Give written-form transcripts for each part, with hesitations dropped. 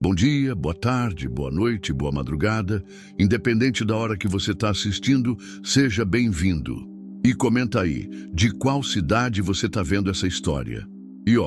Bom dia, boa tarde, boa noite, boa madrugada. Independente da hora que você está assistindo, seja bem-vindo. E comenta aí, de qual cidade você está vendo essa história. E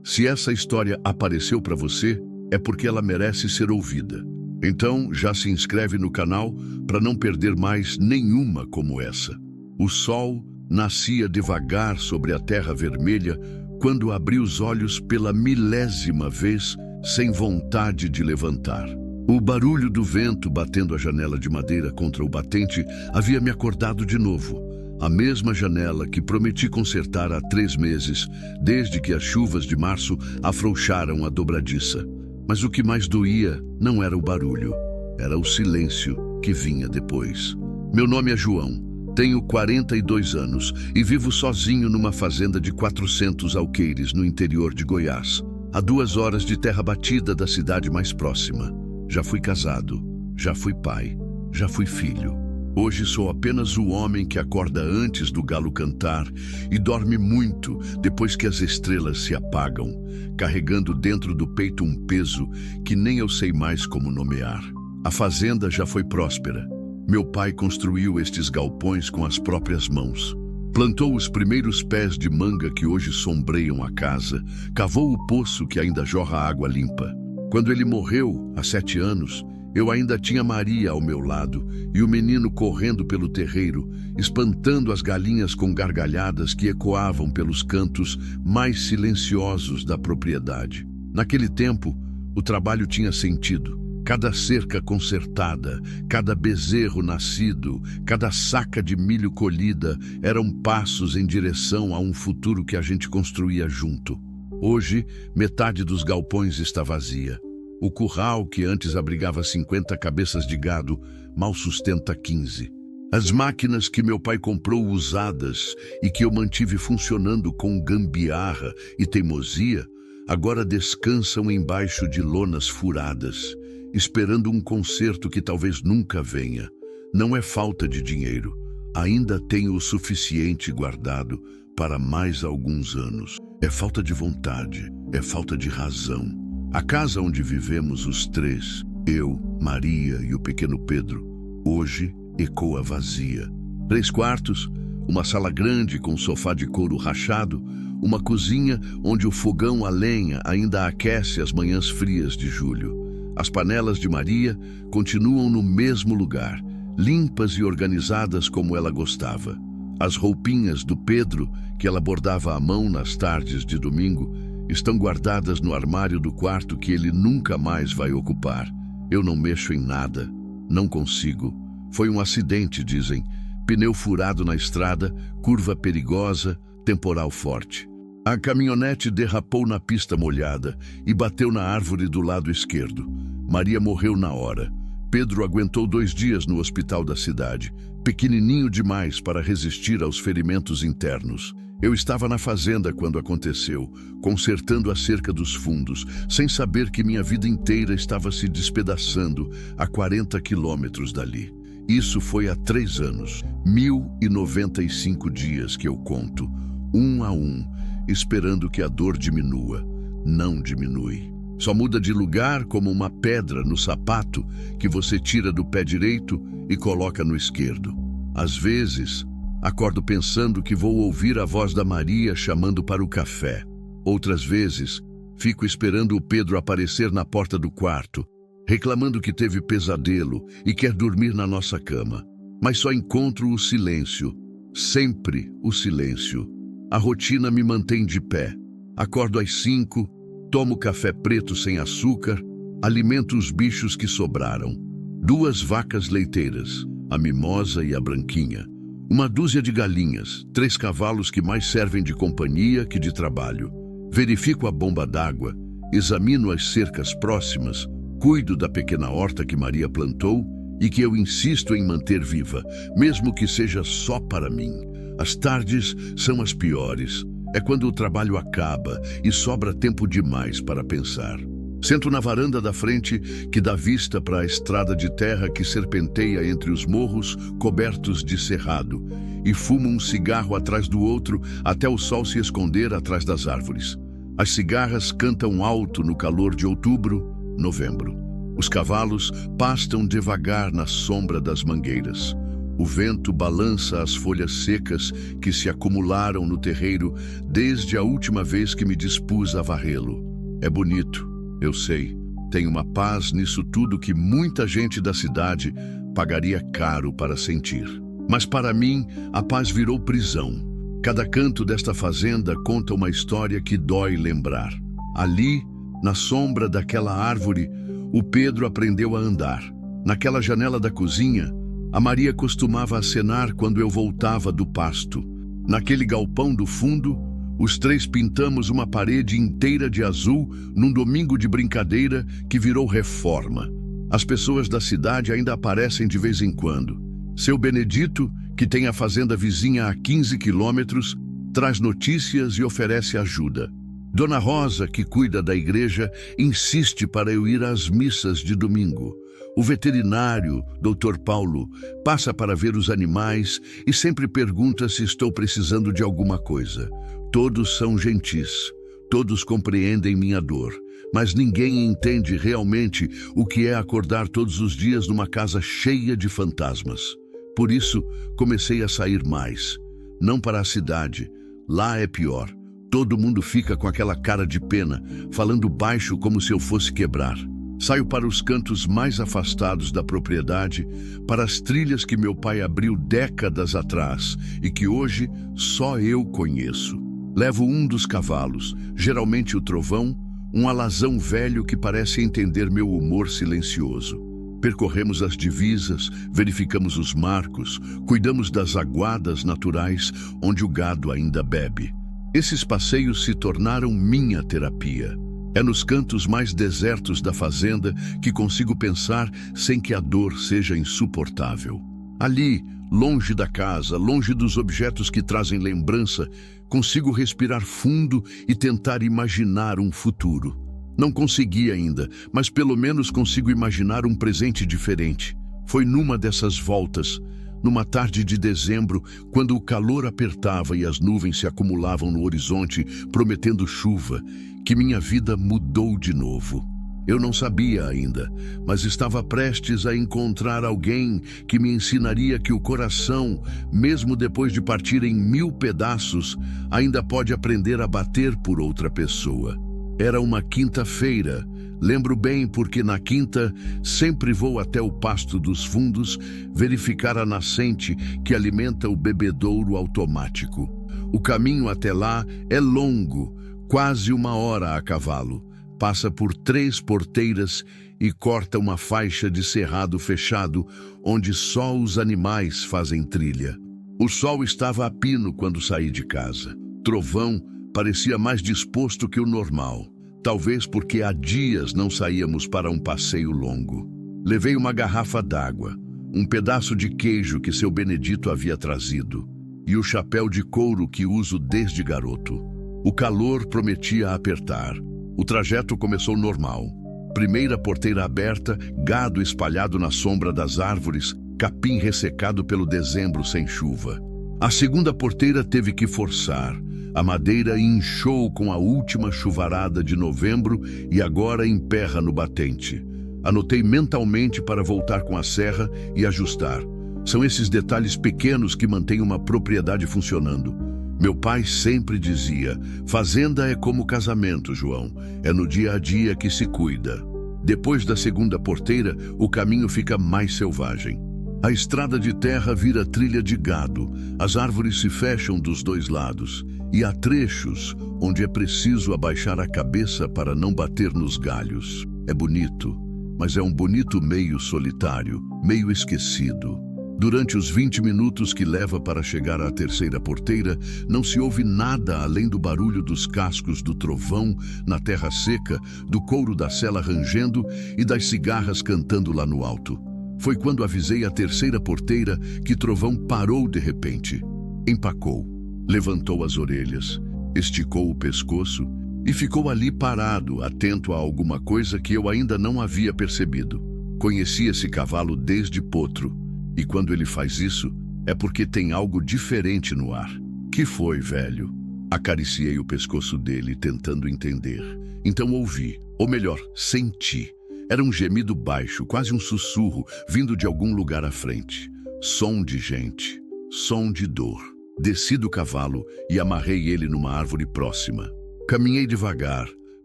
se essa história apareceu para você, é porque ela merece ser ouvida. Então, já se inscreve no canal para não perder mais nenhuma como essa. O sol nascia devagar sobre a terra vermelha quando abri os olhos pela 1000ª vez, sem vontade de levantar. O barulho do vento batendo a janela de madeira contra o batente havia me acordado de novo. A mesma janela que prometi consertar há 3 meses, desde que as chuvas de março afrouxaram a dobradiça. Mas o que mais doía não era o barulho, era o silêncio que vinha depois. Meu nome é João, tenho 42 anos e vivo sozinho numa fazenda de 400 alqueires no interior de Goiás, a 2 horas de terra batida da cidade mais próxima. Já fui casado, já fui pai, já fui filho. Hoje sou apenas o homem que acorda antes do galo cantar e dorme muito depois que as estrelas se apagam, carregando dentro do peito um peso que nem eu sei mais como nomear. A fazenda já foi próspera. Meu pai construiu estes galpões com as próprias mãos. Plantou os primeiros pés de manga que hoje sombreiam a casa, cavou o poço que ainda jorra água limpa. Quando ele morreu, há 7 anos, eu ainda tinha Maria ao meu lado e o menino correndo pelo terreiro, espantando as galinhas com gargalhadas que ecoavam pelos cantos mais silenciosos da propriedade. Naquele tempo, o trabalho tinha sentido. Cada cerca consertada, cada bezerro nascido, cada saca de milho colhida eram passos em direção a um futuro que a gente construía junto. Hoje, metade dos galpões está vazia. O curral, que antes abrigava 50 cabeças de gado, mal sustenta 15. As máquinas que meu pai comprou usadas e que eu mantive funcionando com gambiarra e teimosia, agora descansam embaixo de lonas furadas, esperando um conserto que talvez nunca venha. Não é falta de dinheiro. Ainda tenho o suficiente guardado para mais alguns anos. É falta de vontade, é falta de razão. A casa onde vivemos os 3, eu, Maria e o pequeno Pedro, hoje ecoa vazia. 3 quartos, uma sala grande com sofá de couro rachado, uma cozinha onde o fogão a lenha ainda aquece as manhãs frias de julho. As panelas de Maria continuam no mesmo lugar, limpas e organizadas como ela gostava. As roupinhas do Pedro, que ela bordava à mão nas tardes de domingo, estão guardadas no armário do quarto que ele nunca mais vai ocupar. Eu não mexo em nada, não consigo. Foi um acidente, dizem. Pneu furado na estrada, curva perigosa, temporal forte. A caminhonete derrapou na pista molhada e bateu na árvore do lado esquerdo. Maria morreu na hora. Pedro aguentou 2 dias no hospital da cidade, pequenininho demais para resistir aos ferimentos internos. Eu estava na fazenda quando aconteceu, consertando a cerca dos fundos, sem saber que minha vida inteira estava se despedaçando a 40 quilômetros dali. Isso foi há 3 anos, 1095 dias que eu conto, um a um, esperando que a dor diminua. Não diminui. Só muda de lugar como uma pedra no sapato que você tira do pé direito e coloca no esquerdo. Às vezes, acordo pensando que vou ouvir a voz da Maria chamando para o café. Outras vezes, fico esperando o Pedro aparecer na porta do quarto, reclamando que teve pesadelo e quer dormir na nossa cama. Mas só encontro o silêncio, sempre o silêncio. A rotina me mantém de pé. Acordo às 5, tomo café preto sem açúcar, alimento os bichos que sobraram. 2 vacas leiteiras, a mimosa e a branquinha. 1 dúzia de galinhas, 3 cavalos que mais servem de companhia que de trabalho. Verifico a bomba d'água, examino as cercas próximas, cuido da pequena horta que Maria plantou e que eu insisto em manter viva, mesmo que seja só para mim. As tardes são as piores. É quando o trabalho acaba e sobra tempo demais para pensar. Sento na varanda da frente, que dá vista para a estrada de terra que serpenteia entre os morros cobertos de cerrado, e fumo um cigarro atrás do outro até o sol se esconder atrás das árvores. As cigarras cantam alto no calor de outubro, novembro. Os cavalos pastam devagar na sombra das mangueiras. O vento balança as folhas secas que se acumularam no terreiro desde a última vez que me dispus a varrê-lo. É bonito, eu sei. Tem uma paz nisso tudo que muita gente da cidade pagaria caro para sentir. Mas para mim, a paz virou prisão. Cada canto desta fazenda conta uma história que dói lembrar. Ali, na sombra daquela árvore, o Pedro aprendeu a andar. Naquela janela da cozinha, a Maria costumava acenar quando eu voltava do pasto. Naquele galpão do fundo, os três pintamos uma parede inteira de azul num domingo de brincadeira que virou reforma. As pessoas da cidade ainda aparecem de vez em quando. Seu Benedito, que tem a fazenda vizinha a 15 quilômetros, traz notícias e oferece ajuda. Dona Rosa, que cuida da igreja, insiste para eu ir às missas de domingo. O veterinário, Dr. Paulo, passa para ver os animais e sempre pergunta se estou precisando de alguma coisa. Todos são gentis, todos compreendem minha dor, mas ninguém entende realmente o que é acordar todos os dias numa casa cheia de fantasmas. Por isso, comecei a sair mais. Não para a cidade, lá é pior. Todo mundo fica com aquela cara de pena, falando baixo como se eu fosse quebrar. Saio para os cantos mais afastados da propriedade, para as trilhas que meu pai abriu décadas atrás e que hoje só eu conheço. Levo um dos cavalos, geralmente o Trovão, um alazão velho que parece entender meu humor silencioso. Percorremos as divisas, verificamos os marcos, cuidamos das aguadas naturais onde o gado ainda bebe. Esses passeios se tornaram minha terapia. É nos cantos mais desertos da fazenda que consigo pensar sem que a dor seja insuportável. Ali, longe da casa, longe dos objetos que trazem lembrança, consigo respirar fundo e tentar imaginar um futuro. Não consegui ainda, mas pelo menos consigo imaginar um presente diferente. Foi numa dessas voltas, numa tarde de dezembro, quando o calor apertava e as nuvens se acumulavam no horizonte, prometendo chuva, que minha vida mudou de novo. Eu não sabia ainda, mas estava prestes a encontrar alguém que me ensinaria que o coração, mesmo depois de partir em 1000 pedaços, ainda pode aprender a bater por outra pessoa. Era uma quinta-feira. Lembro bem porque na quinta sempre vou até o pasto dos fundos verificar a nascente que alimenta o bebedouro automático. O caminho até lá é longo, quase 1 hora a cavalo. Passa por 3 porteiras e corta uma faixa de cerrado fechado onde só os animais fazem trilha. O sol estava a pino quando saí de casa. Trovão parecia mais disposto que o normal. Talvez porque há dias não saíamos para um passeio longo. Levei uma garrafa d'água, um pedaço de queijo que seu Benedito havia trazido e o chapéu de couro que uso desde garoto. O calor prometia apertar. O trajeto começou normal. Primeira porteira aberta, gado espalhado na sombra das árvores, capim ressecado pelo dezembro sem chuva. A segunda porteira teve que forçar. A madeira inchou com a última chuvarada de novembro e agora emperra no batente. Anotei mentalmente para voltar com a serra e ajustar. São esses detalhes pequenos que mantêm uma propriedade funcionando. Meu pai sempre dizia: fazenda é como casamento, João. É no dia a dia que se cuida. Depois da segunda porteira, o caminho fica mais selvagem. A estrada de terra vira trilha de gado. As árvores se fecham dos 2 lados. E há trechos onde é preciso abaixar a cabeça para não bater nos galhos. É bonito, mas é um bonito meio solitário, meio esquecido. Durante os 20 minutos que leva para chegar à terceira porteira, não se ouve nada além do barulho dos cascos do trovão na terra seca, do couro da sela rangendo e das cigarras cantando lá no alto. Foi quando avisei a terceira porteira que Trovão parou de repente. Empacou, levantou as orelhas, esticou o pescoço e ficou ali parado, atento a alguma coisa que eu ainda não havia percebido. Conheci esse cavalo desde potro, e quando ele faz isso, é porque tem algo diferente no ar. Que foi, velho? Acariciei o pescoço dele, tentando entender. Então ouvi, ou melhor, senti. Era um gemido baixo, quase um sussurro, vindo de algum lugar à frente. Som de gente, som de dor. Desci do cavalo e amarrei ele numa árvore próxima. Caminhei devagar,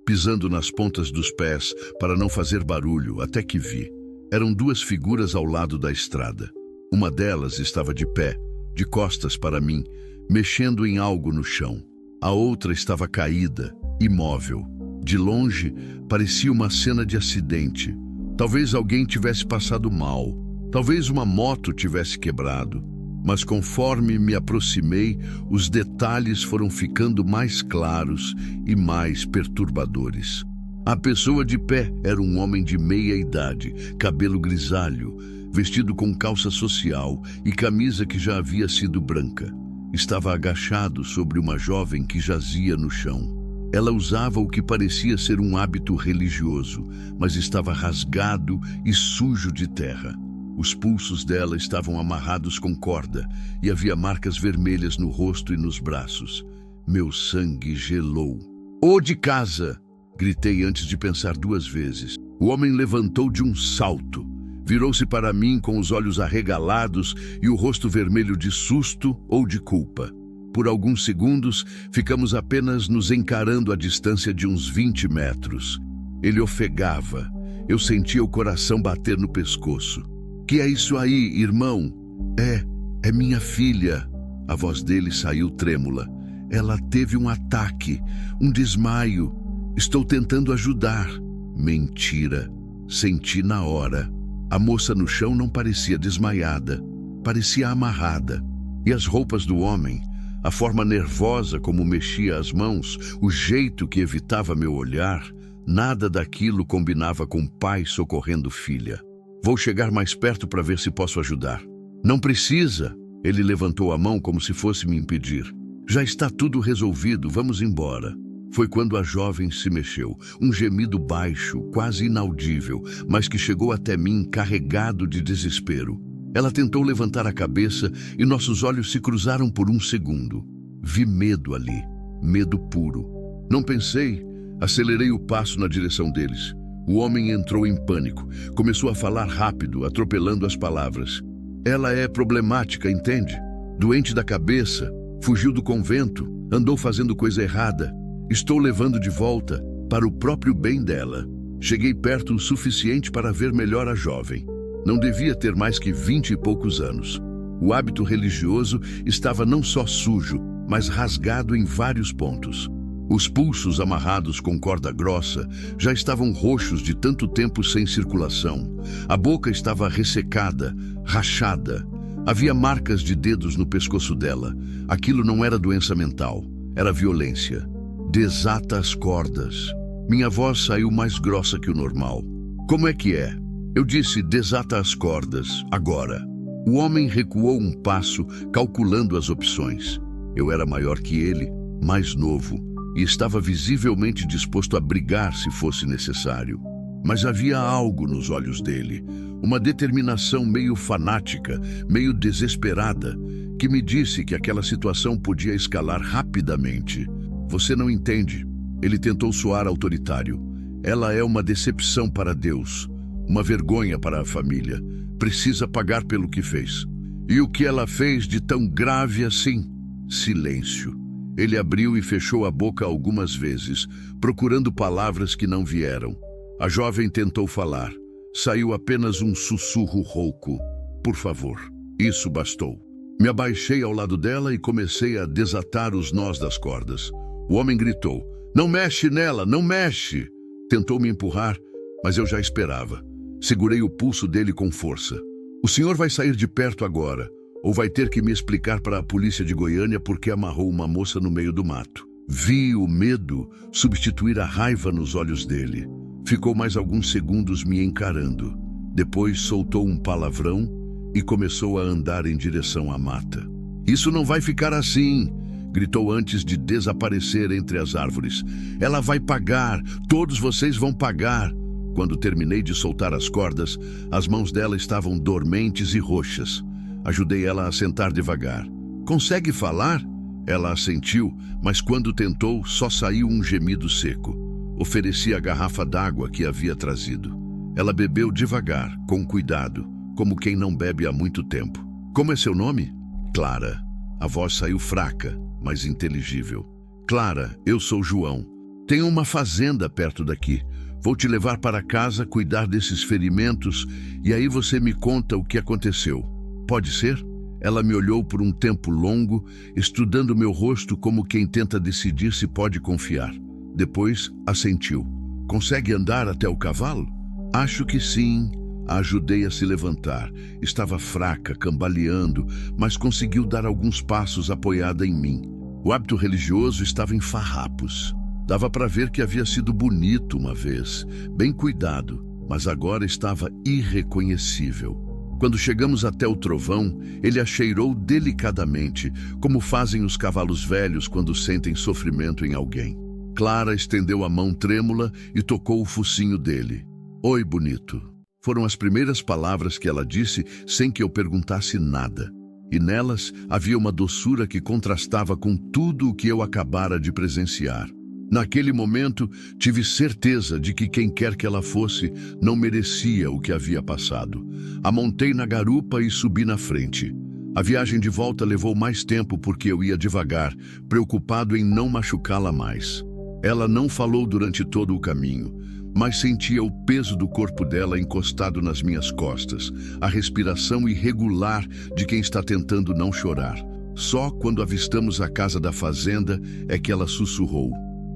pisando nas pontas dos pés para não fazer barulho, até que vi. Eram duas figuras ao lado da estrada. Uma delas estava de pé, de costas para mim, mexendo em algo no chão. A outra estava caída, imóvel. De longe, parecia uma cena de acidente. Talvez alguém tivesse passado mal. Talvez uma moto tivesse quebrado. Mas conforme me aproximei, os detalhes foram ficando mais claros e mais perturbadores. A pessoa de pé era um homem de meia idade, cabelo grisalho, vestido com calça social e camisa que já havia sido branca. Estava agachado sobre uma jovem que jazia no chão. Ela usava o que parecia ser um hábito religioso, mas estava rasgado e sujo de terra. Os pulsos dela estavam amarrados com corda e havia marcas vermelhas no rosto e nos braços. Meu sangue gelou. "Ô de casa!" gritei antes de pensar duas vezes. O homem levantou de um salto. Virou-se para mim com os olhos arregalados e o rosto vermelho de susto ou de culpa. Por alguns segundos, ficamos apenas nos encarando à distância de uns 20 metros. Ele ofegava. Eu sentia o coração bater no pescoço. "Que é isso aí, irmão?" É minha filha." A voz dele saiu trêmula. "Ela teve um ataque, um desmaio. Estou tentando ajudar." Mentira. Senti na hora. A moça no chão não parecia desmaiada. Parecia amarrada. E as roupas do homem, a forma nervosa como mexia as mãos, o jeito que evitava meu olhar, nada daquilo combinava com pai socorrendo filha. "Vou chegar mais perto para ver se posso ajudar." "Não precisa." Ele levantou a mão como se fosse me impedir. "Já está tudo resolvido, vamos embora." Foi quando a jovem se mexeu, um gemido baixo, quase inaudível, mas que chegou até mim carregado de desespero. Ela tentou levantar a cabeça e nossos olhos se cruzaram por um segundo. Vi medo ali, medo puro. Não pensei, acelerei o passo na direção deles. O homem entrou em pânico, começou a falar rápido, atropelando as palavras. "Ela é problemática, entende? Doente da cabeça, fugiu do convento, andou fazendo coisa errada. Estou levando de volta para o próprio bem dela." Cheguei perto o suficiente para ver melhor a jovem. Não devia ter mais que 20 e poucos anos. O hábito religioso estava não só sujo, mas rasgado em vários pontos. Os pulsos amarrados com corda grossa já estavam roxos de tanto tempo sem circulação. A boca estava ressecada, rachada. Havia marcas de dedos no pescoço dela. Aquilo não era doença mental, era violência. "Desata as cordas." Minha voz saiu mais grossa que o normal. "Como é que é?" Eu disse: "Desata as cordas, agora." O homem recuou um passo, calculando as opções. Eu era maior que ele, mais novo, e estava visivelmente disposto a brigar se fosse necessário. Mas havia algo nos olhos dele, uma determinação meio fanática, meio desesperada, que me disse que aquela situação podia escalar rapidamente. "Você não entende." Ele tentou soar autoritário. "Ela é uma decepção para Deus, uma vergonha para a família. Precisa pagar pelo que fez." "E o que ela fez de tão grave assim?" Silêncio. Ele abriu e fechou a boca algumas vezes, procurando palavras que não vieram. A jovem tentou falar. Saiu apenas um sussurro rouco. "Por favor." Isso bastou. Me abaixei ao lado dela e comecei a desatar os nós das cordas. O homem gritou: "Não mexe nela, não mexe!" Tentou me empurrar, mas eu já esperava. Segurei o pulso dele com força. "O senhor vai sair de perto agora, ou vai ter que me explicar para a polícia de Goiânia por que amarrou uma moça no meio do mato." Vi o medo substituir a raiva nos olhos dele. Ficou mais alguns segundos me encarando. Depois soltou um palavrão e começou a andar em direção à mata. "Isso não vai ficar assim!" gritou antes de desaparecer entre as árvores. "Ela vai pagar! Todos vocês vão pagar!" Quando terminei de soltar as cordas, as mãos dela estavam dormentes e roxas. Ajudei ela a sentar devagar. "Consegue falar?" Ela assentiu, mas quando tentou, só saiu um gemido seco. Ofereci a garrafa d'água que havia trazido. Ela bebeu devagar, com cuidado, como quem não bebe há muito tempo. Como é seu nome? Clara. A voz saiu fraca, mas inteligível. Clara, eu sou João. Tenho uma fazenda perto daqui. Vou te levar para casa, cuidar desses ferimentos, e aí você me conta o que aconteceu. Pode ser? Ela me olhou por um tempo longo, estudando meu rosto como quem tenta decidir se pode confiar. Depois, assentiu. Consegue andar até o cavalo? Acho que sim. A ajudei a se levantar. Estava fraca, cambaleando, mas conseguiu dar alguns passos apoiada em mim. O hábito religioso estava em farrapos. Dava para ver que havia sido bonito uma vez, bem cuidado, mas agora estava irreconhecível. Quando chegamos até o trovão, ele a cheirou delicadamente, como fazem os cavalos velhos quando sentem sofrimento em alguém. Clara estendeu a mão trêmula e tocou o focinho dele. Oi, bonito. Foram as primeiras palavras que ela disse sem que eu perguntasse nada. E nelas havia uma doçura que contrastava com tudo o que eu acabara de presenciar. Naquele momento, tive certeza de que quem quer que ela fosse não merecia o que havia passado. A montei na garupa e subi na frente. A viagem de volta levou mais tempo porque eu ia devagar, preocupado em não machucá-la mais. Ela não falou durante todo o caminho, mas sentia o peso do corpo dela encostado nas minhas costas, a respiração irregular de quem está tentando não chorar. Só quando avistamos a casa da fazenda é que ela sussurrou: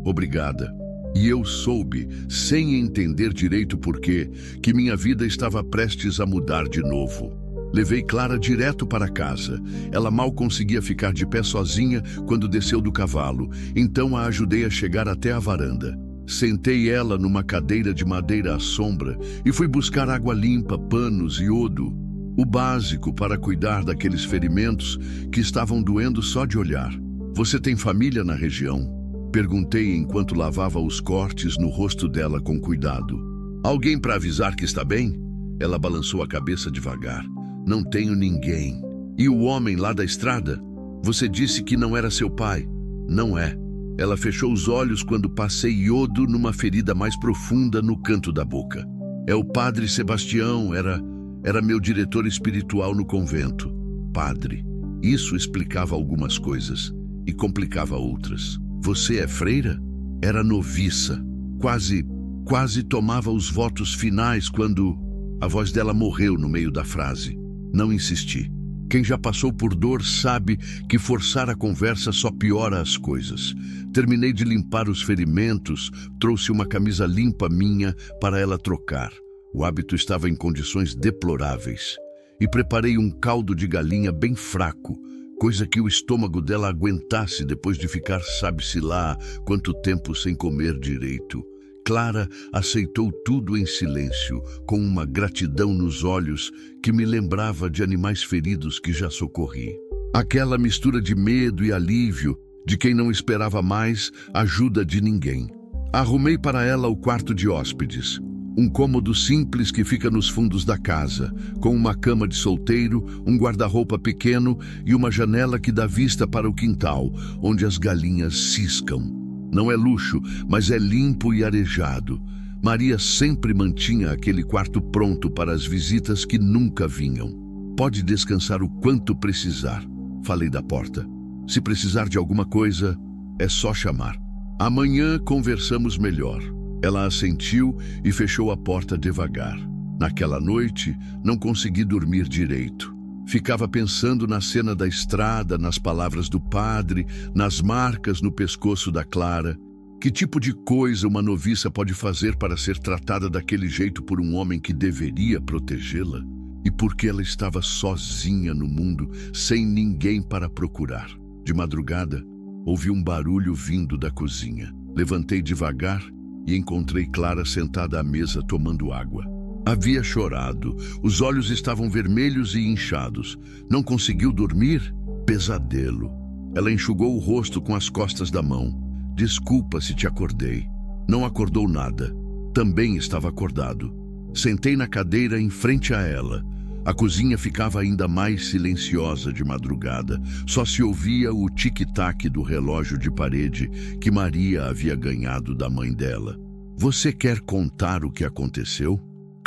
obrigada. E eu soube, sem entender direito porquê, que minha vida estava prestes a mudar de novo. Levei Clara direto para casa. Ela mal conseguia ficar de pé sozinha quando desceu do cavalo, então a ajudei a chegar até a varanda. Sentei ela numa cadeira de madeira à sombra e fui buscar água limpa, panos e iodo. O básico para cuidar daqueles ferimentos que estavam doendo só de olhar. Você tem família na região? Perguntei enquanto lavava os cortes no rosto dela com cuidado. Alguém para avisar que está bem? Ela balançou a cabeça devagar. Não tenho ninguém. E o homem lá da estrada? Você disse que não era seu pai. Não é. Ela fechou os olhos quando passei iodo numa ferida mais profunda no canto da boca. É o padre Sebastião, era meu diretor espiritual no convento. Padre. Isso explicava algumas coisas e complicava outras. Você é freira? Era noviça. Quase tomava os votos finais quando a voz dela morreu no meio da frase. Não insisti. Quem já passou por dor sabe que forçar a conversa só piora as coisas. Terminei de limpar os ferimentos, trouxe uma camisa limpa minha para ela trocar. O hábito estava em condições deploráveis. E preparei um caldo de galinha bem fraco, coisa que o estômago dela aguentasse depois de ficar sabe-se lá quanto tempo sem comer direito. Clara aceitou tudo em silêncio, com uma gratidão nos olhos que me lembrava de animais feridos que já socorri. Aquela mistura de medo e alívio, de quem não esperava mais ajuda de ninguém. Arrumei para ela o quarto de hóspedes. Um cômodo simples que fica nos fundos da casa, com uma cama de solteiro, um guarda-roupa pequeno e uma janela que dá vista para o quintal, onde as galinhas ciscam. Não é luxo, mas é limpo e arejado. Maria sempre mantinha aquele quarto pronto para as visitas que nunca vinham. Pode descansar o quanto precisar, falei da porta. Se precisar de alguma coisa, é só chamar. Amanhã conversamos melhor. Ela assentiu e fechou a porta devagar. Naquela noite, não consegui dormir direito. Ficava pensando na cena da estrada, nas palavras do padre, nas marcas no pescoço da Clara. Que tipo de coisa uma noviça pode fazer para ser tratada daquele jeito por um homem que deveria protegê-la? E por que ela estava sozinha no mundo, sem ninguém para procurar? De madrugada, ouvi um barulho vindo da cozinha. Levantei devagar e encontrei Clara sentada à mesa tomando água. Havia chorado, os olhos estavam vermelhos e inchados. Não conseguiu dormir? Pesadelo. Ela enxugou o rosto com as costas da mão. Desculpa se te acordei. Não acordou nada. Também estava acordado. Sentei na cadeira em frente a ela. A cozinha ficava ainda mais silenciosa de madrugada. Só se ouvia o tic-tac do relógio de parede que Maria havia ganhado da mãe dela. Você quer contar o que aconteceu?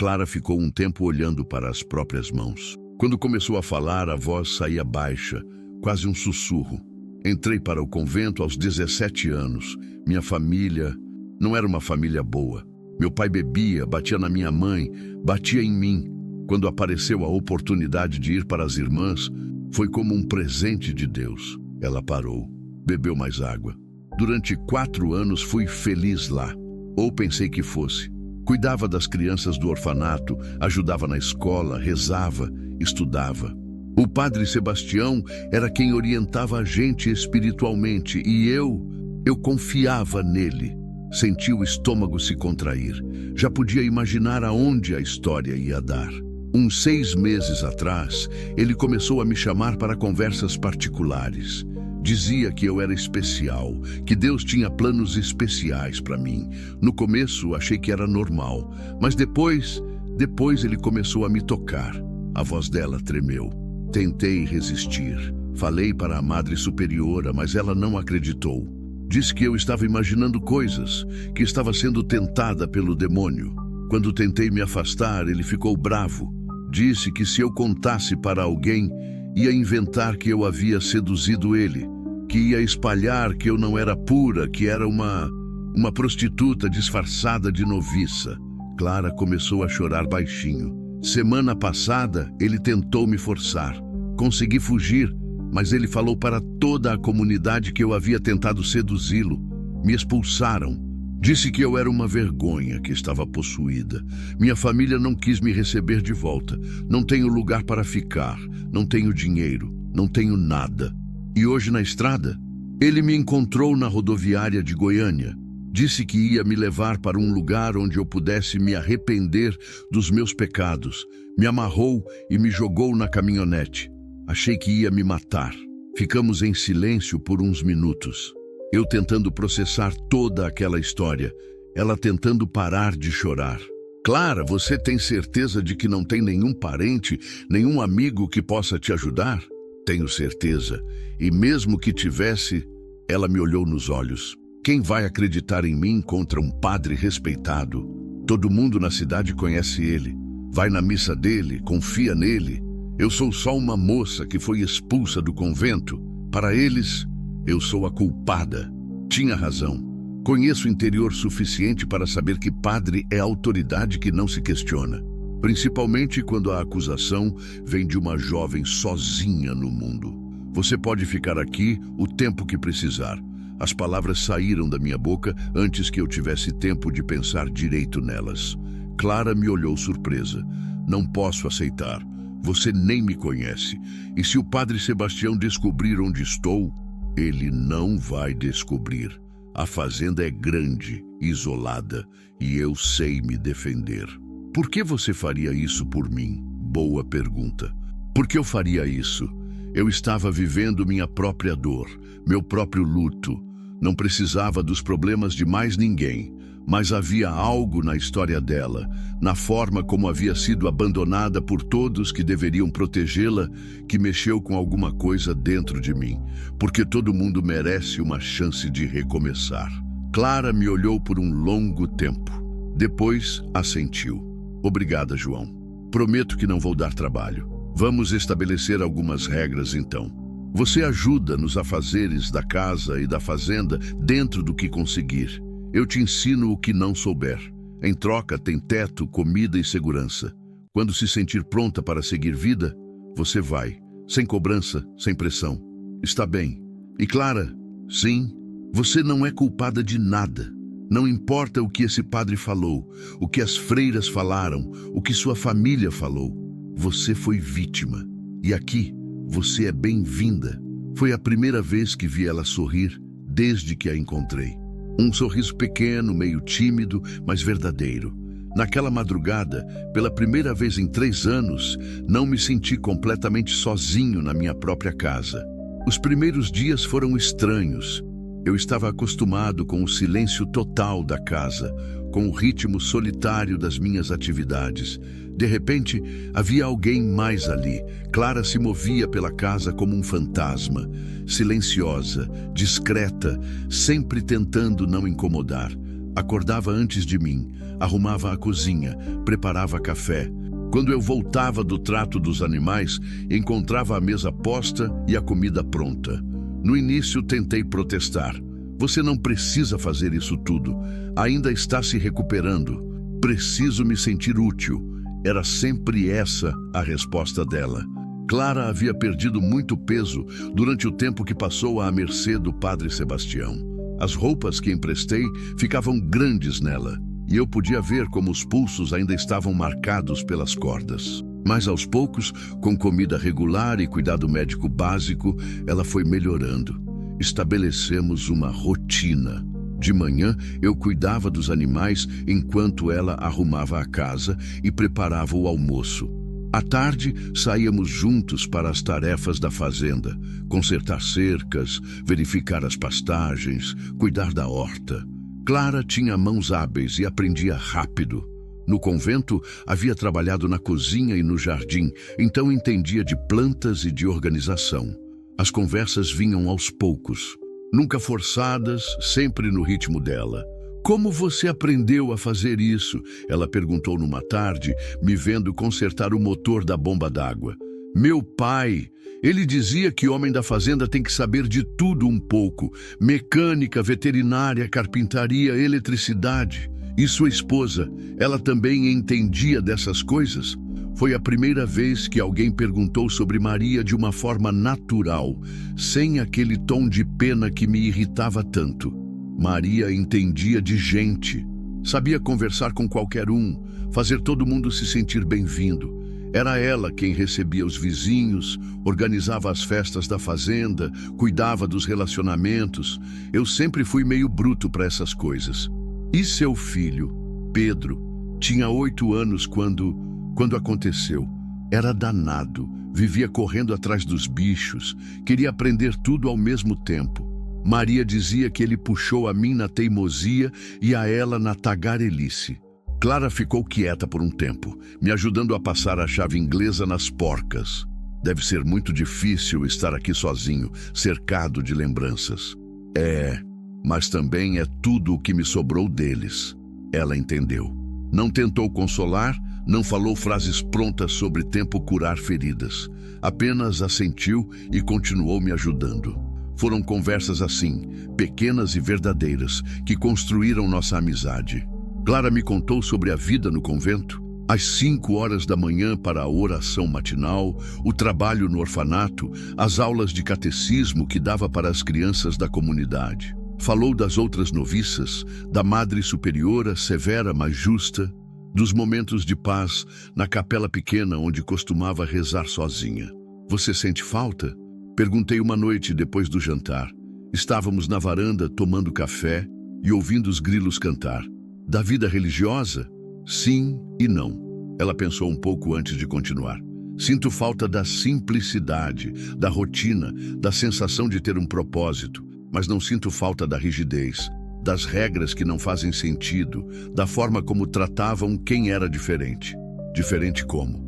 Clara ficou um tempo olhando para as próprias mãos. Quando começou a falar, a voz saía baixa, quase um sussurro. Entrei para o convento aos 17 anos. Minha família não era uma família boa. Meu pai bebia, batia na minha mãe, batia em mim. Quando apareceu a oportunidade de ir para as irmãs, foi como um presente de Deus. Ela parou, bebeu mais água. Durante 4 anos fui feliz lá, ou pensei que fosse. Cuidava das crianças do orfanato, ajudava na escola, rezava, estudava. O padre Sebastião era quem orientava a gente espiritualmente e eu confiava nele. Senti o estômago se contrair. Já podia imaginar aonde a história ia dar. Uns 6 meses atrás, ele começou a me chamar para conversas particulares. Dizia que eu era especial, que Deus tinha planos especiais para mim. No começo, achei que era normal, mas depois ele começou a me tocar. A voz dela tremeu. Tentei resistir. Falei para a Madre Superiora, mas ela não acreditou. Disse que eu estava imaginando coisas, que estava sendo tentada pelo demônio. Quando tentei me afastar, ele ficou bravo. Disse que se eu contasse para alguém, ia inventar que eu havia seduzido ele, que ia espalhar que eu não era pura, que era uma prostituta disfarçada de noviça. Clara começou a chorar baixinho. Semana passada, ele tentou me forçar. Consegui fugir, mas ele falou para toda a comunidade que eu havia tentado seduzi-lo. Me expulsaram. Disse que eu era uma vergonha, que estava possuída. Minha família não quis me receber de volta. Não tenho lugar para ficar, não tenho dinheiro, não tenho nada. E hoje na estrada, ele me encontrou na rodoviária de Goiânia. Disse que ia me levar para um lugar onde eu pudesse me arrepender dos meus pecados. Me amarrou e me jogou na caminhonete. Achei que ia me matar. Ficamos em silêncio por uns minutos. Eu tentando processar toda aquela história. Ela tentando parar de chorar. Clara, você tem certeza de que não tem nenhum parente, nenhum amigo que possa te ajudar? Tenho certeza. E mesmo que tivesse, ela me olhou nos olhos. Quem vai acreditar em mim contra um padre respeitado? Todo mundo na cidade conhece ele. Vai na missa dele, confia nele. Eu sou só uma moça que foi expulsa do convento. Para eles, eu sou a culpada. Tinha razão. Conheço o interior suficiente para saber que padre é autoridade que não se questiona. Principalmente quando a acusação vem de uma jovem sozinha no mundo. Você pode ficar aqui o tempo que precisar. As palavras saíram da minha boca antes que eu tivesse tempo de pensar direito nelas. Clara me olhou surpresa. Não posso aceitar. Você nem me conhece. E se o padre Sebastião descobrir onde estou, ele não vai descobrir. A fazenda é grande, isolada, e eu sei me defender. Por que você faria isso por mim? Boa pergunta. Por que eu faria isso? Eu estava vivendo minha própria dor, meu próprio luto. Não precisava dos problemas de mais ninguém, mas havia algo na história dela, na forma como havia sido abandonada por todos que deveriam protegê-la, que mexeu com alguma coisa dentro de mim, porque todo mundo merece uma chance de recomeçar. Clara me olhou por um longo tempo. Depois assentiu. Obrigada, João. Prometo que não vou dar trabalho. Vamos estabelecer algumas regras então. Você ajuda nos afazeres da casa e da fazenda dentro do que conseguir. Eu te ensino o que não souber. Em troca, tem teto, comida e segurança. Quando se sentir pronta para seguir vida, você vai. Sem cobrança, sem pressão. Está bem. E Clara, sim, você não é culpada de nada. Não importa o que esse padre falou, o que as freiras falaram, o que sua família falou. Você foi vítima. E aqui, você é bem-vinda. Foi a primeira vez que vi ela sorrir desde que a encontrei. Um sorriso pequeno, meio tímido, mas verdadeiro. Naquela madrugada, pela primeira vez em 3 anos, não me senti completamente sozinho na minha própria casa. Os primeiros dias foram estranhos. Eu estava acostumado com o silêncio total da casa, com o ritmo solitário das minhas atividades. De repente, havia alguém mais ali. Clara se movia pela casa como um fantasma, silenciosa, discreta, sempre tentando não incomodar. Acordava antes de mim, arrumava a cozinha, preparava café. Quando eu voltava do trato dos animais, encontrava a mesa posta e a comida pronta. No início, tentei protestar. Você não precisa fazer isso tudo. Ainda está se recuperando. Preciso me sentir útil. Era sempre essa a resposta dela. Clara havia perdido muito peso durante o tempo que passou à mercê do Padre Sebastião. As roupas que emprestei ficavam grandes nela, e eu podia ver como os pulsos ainda estavam marcados pelas cordas. Mas aos poucos, com comida regular e cuidado médico básico, ela foi melhorando. Estabelecemos uma rotina. De manhã, eu cuidava dos animais enquanto ela arrumava a casa e preparava o almoço. À tarde, saíamos juntos para as tarefas da fazenda, consertar cercas, verificar as pastagens, cuidar da horta. Clara tinha mãos hábeis e aprendia rápido. No convento, havia trabalhado na cozinha e no jardim, então entendia de plantas e de organização. As conversas vinham aos poucos, nunca forçadas, sempre no ritmo dela. Como você aprendeu a fazer isso? Ela perguntou numa tarde, me vendo consertar o motor da bomba d'água. Meu pai, ele dizia que homem da fazenda tem que saber de tudo um pouco. Mecânica, veterinária, carpintaria, eletricidade. E sua esposa, ela também entendia dessas coisas? Foi a primeira vez que alguém perguntou sobre Maria de uma forma natural, sem aquele tom de pena que me irritava tanto. Maria entendia de gente, sabia conversar com qualquer um, fazer todo mundo se sentir bem-vindo. Era ela quem recebia os vizinhos, organizava as festas da fazenda, cuidava dos relacionamentos. Eu sempre fui meio bruto para essas coisas. E seu filho, Pedro, tinha 8 anos quando aconteceu. Era danado, vivia correndo atrás dos bichos, queria aprender tudo ao mesmo tempo. Maria dizia que ele puxou a mim na teimosia e a ela na tagarelice. Clara ficou quieta por um tempo, me ajudando a passar a chave inglesa nas porcas. Deve ser muito difícil estar aqui sozinho, cercado de lembranças. Mas também é tudo o que me sobrou deles. Ela entendeu. Não tentou consolar, não falou frases prontas sobre tempo curar feridas. Apenas assentiu e continuou me ajudando. Foram conversas assim, pequenas e verdadeiras, que construíram nossa amizade. Clara me contou sobre a vida no convento, às 5 horas da manhã para a oração matinal, o trabalho no orfanato, as aulas de catecismo que dava para as crianças da comunidade. Falou das outras noviças, da Madre Superiora, severa, mas justa, dos momentos de paz na capela pequena onde costumava rezar sozinha. Você sente falta? Perguntei uma noite depois do jantar. Estávamos na varanda tomando café e ouvindo os grilos cantar. Da vida religiosa? Sim e não. Ela pensou um pouco antes de continuar. Sinto falta da simplicidade, da rotina, da sensação de ter um propósito, mas não sinto falta da rigidez, das regras que não fazem sentido, da forma como tratavam quem era diferente. Diferente como?